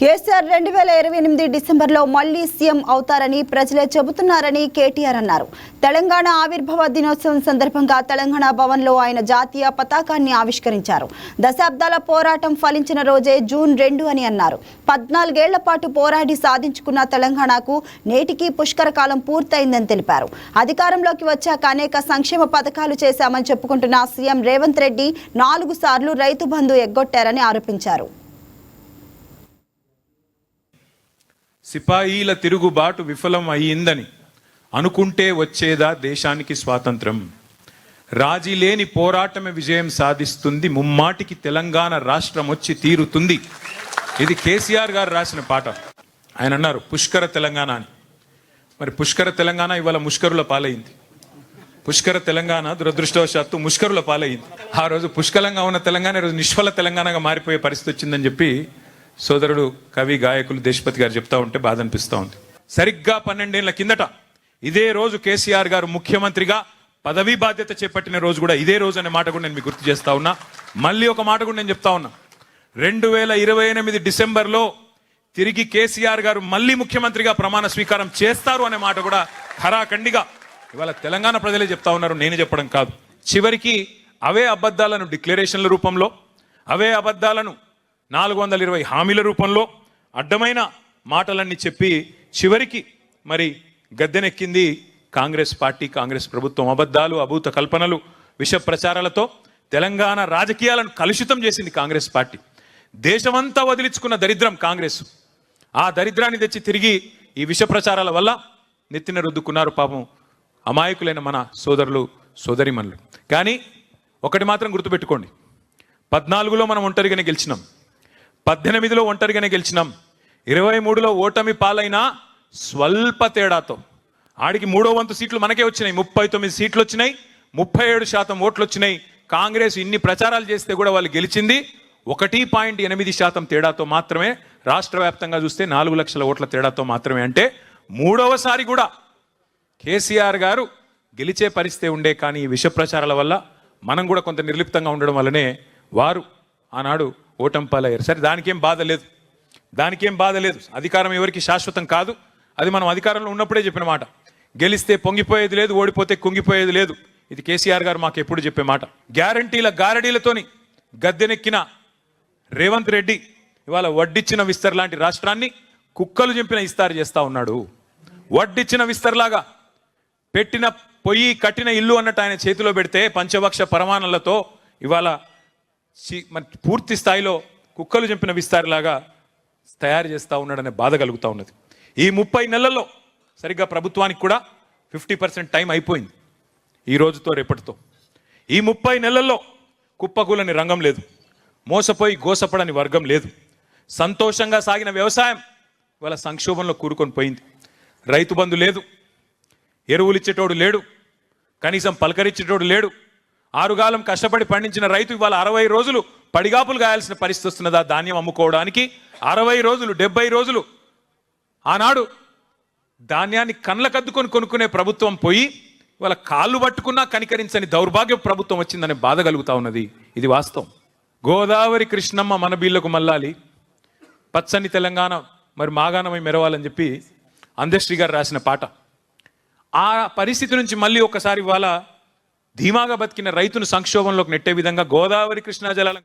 కేసీఆర్ 2028 డిసెంబర్లో మళ్లీ సీఎం అవుతారని ప్రజలే చెబుతున్నారని కేటీఆర్ అన్నారు. తెలంగాణ ఆవిర్భావ దినోత్సవం సందర్భంగా తెలంగాణ భవన్లో ఆయన జాతీయ పతాకాన్ని ఆవిష్కరించారు. దశాబ్దాల పోరాటం ఫలించిన రోజే జూన్ 2 అని అన్నారు. 14 ఏళ్ల పాటు పోరాడి సాధించుకున్న తెలంగాణకు నేటికి పుష్కర కాలం పూర్తయిందని తెలిపారు. అధికారంలోకి వచ్చాక అనేక సంక్షేమ పథకాలు చేశామని చెప్పుకుంటున్న సీఎం రేవంత్ రెడ్డి 4 సార్లు రైతు బంధు ఎగ్గొట్టారని ఆరోపించారు. సిపాయిల తిరుగుబాటు విఫలం అయ్యిందని అనుకుంటే వచ్చేదా దేశానికి స్వాతంత్రం? రాజీ లేని పోరాటమే విజయం సాధిస్తుంది, ముమ్మాటికి తెలంగాణ రాష్ట్రం వచ్చి తీరుతుంది. ఇది కేసీఆర్ గారు రాసిన పాట. ఆయన అన్నారు పుష్కర తెలంగాణ అని. మరి పుష్కర తెలంగాణ ఇవాళ ముష్కరుల పాలైంది. పుష్కర తెలంగాణ దురదృష్టవశాత్తు ముష్కరుల పాలైంది. ఆ రోజు పుష్కలంగా ఉన్న తెలంగాణ ఈరోజు నిష్ఫల తెలంగాణగా మారిపోయే పరిస్థితి వచ్చిందని చెప్పి సోదరుడు కవి గాయకులు దేశపతి గారు చెప్తా ఉంటే బాధ అనిపిస్తూ ఉంది. సరిగ్గా 12 ఏళ్ల కిందట ఇదే రోజు కేసీఆర్ గారు ముఖ్యమంత్రిగా పదవీ బాధ్యత చేపట్టిన రోజు కూడా ఇదే రోజు అనే మాట కూడా నేను మీకు గుర్తు చేస్తా ఉన్నా. మళ్ళీ ఒక మాట కూడా నేను చెప్తా ఉన్నా. 2028 డిసెంబర్లో తిరిగి కేసీఆర్ గారు మళ్ళీ ముఖ్యమంత్రిగా ప్రమాణ స్వీకారం చేస్తారు అనే మాట కూడా ఖరాఖండిగా ఇవాళ తెలంగాణ ప్రజలే చెప్తా ఉన్నారు, నేను చెప్పడం కాదు. చివరికి అవే అబద్ధాలను డిక్లరేషన్ల రూపంలో, అవే అబద్ధాలను 420 హామీల రూపంలో అడ్డమైన మాటలన్నీ చెప్పి చివరికి మరి గద్దెనెక్కింది కాంగ్రెస్ పార్టీ, కాంగ్రెస్ ప్రభుత్వం. అబద్ధాలు, అభూత కల్పనలు, విష ప్రచారాలతో తెలంగాణ రాజకీయాలను కలుషితం చేసింది కాంగ్రెస్ పార్టీ. దేశమంతా వదిలించుకున్న దరిద్రం కాంగ్రెస్. ఆ దరిద్రాన్ని తెచ్చి తిరిగి ఈ విష ప్రచారాల వల్ల నెత్తిన రుద్దుకున్నారు పాపం అమాయకులైన మన సోదరులు సోదరిమణులు. కానీ ఒకటి మాత్రం గుర్తుపెట్టుకోండి, 14లో మనం ఒంటరిగానే గెలిచినాం, 18లో ఒంటరిగానే గెలిచినాం, 23లో ఓటమి పాలైనా స్వల్ప తేడాతో. ఆడికి 3వ వంతు సీట్లు మనకే వచ్చినాయి, 39 సీట్లు వచ్చినాయి, 37% ఓట్లు వచ్చినాయి. కాంగ్రెస్ ఇన్ని ప్రచారాలు చేస్తే కూడా వాళ్ళు గెలిచింది 1.8% తేడాతో మాత్రమే. రాష్ట్ర వ్యాప్తంగా చూస్తే 4 లక్షల ఓట్ల తేడాతో మాత్రమే. అంటే 3వసారి కూడా కేసీఆర్ గారు గెలిచే పరిస్థితి ఉండే. కానీ ఈ విష ప్రచారాల వల్ల మనం కూడా కొంత నిర్లిప్తంగా ఉండడం వల్లనే వారు ఆనాడు ఓటమి పాలయ్యారు. సరే, దానికేం బాధ లేదు. అధికారం ఎవరికి శాశ్వతం కాదు. అది మనం అధికారంలో ఉన్నప్పుడే చెప్పిన మాట. గెలిస్తే పొంగిపోయేది లేదు, ఓడిపోతే కుంగిపోయేది లేదు. ఇది కేసీఆర్ గారు మాకు ఎప్పుడు చెప్పే మాట. గ్యారంటీల గారడీలతోని గద్దెనెక్కిన రేవంత్ రెడ్డి ఇవాళ వడ్డిచ్చిన విస్తర్ లాంటి రాష్ట్రాన్ని కుక్కలు చింపిన ఇస్తారు చేస్తా ఉన్నాడు. వడ్డిచ్చిన విస్తర్లాగా పెట్టిన పొయ్యి కట్టిన ఇల్లు అన్నట్టు ఆయన చేతిలో పెడితే పంచభక్ష పరమాణాలతో ఇవాళ పూర్తి స్థాయిలో కుక్కలు చంపిన విస్తారలాగా తయారు చేస్తూ ఉన్నాడనే బాధ కలుగుతూ ఉన్నది. ఈ 30 నెలల్లో సరిగ్గా ప్రభుత్వానికి కూడా 50% టైం అయిపోయింది. ఈ రోజుతో రేపటితో ఈ 30 నెలల్లో కుప్పకూలని రంగం లేదు, మోసపోయి గోసపడని వర్గం లేదు. సంతోషంగా సాగిన వ్యవసాయం ఇవాళ సంక్షోభంలో కూరుకొని పోయింది. రైతు బంధు లేదు, ఎరువులు ఇచ్చేటోడు లేడు, కనీసం పలకరించేటోడు లేడు. 6 కాలం కష్టపడి పండించిన రైతు ఇవాళ 60 రోజులు పడిగాపులు గాయాల్సిన పరిస్థితి వస్తున్నదా ధాన్యం అమ్ముకోవడానికి? 60 రోజులు 70 రోజులు ఆనాడు ధాన్యాన్ని కళ్ళకద్దుకొని కొనుక్కునే ప్రభుత్వం పోయి ఇవాళ కాళ్ళు పట్టుకున్నా కనికరించని దౌర్భాగ్య ప్రభుత్వం వచ్చిందనే బాధ కలుగుతా ఉన్నది. ఇది వాస్తవం. గోదావరి కృష్ణమ్మ మన బీళ్లకు మల్లాలి, పచ్చని తెలంగాణ మరి మాగాణమై మెరవాలని చెప్పి అందశ్రీ గారు రాసిన పాట. ఆ పరిస్థితి నుంచి మళ్ళీ ఒకసారి ఇవాళ ధీమాగా బతికిన రైతును సంక్షోభంలోకి నెట్టే విధంగా గోదావరి కృష్ణా జలాల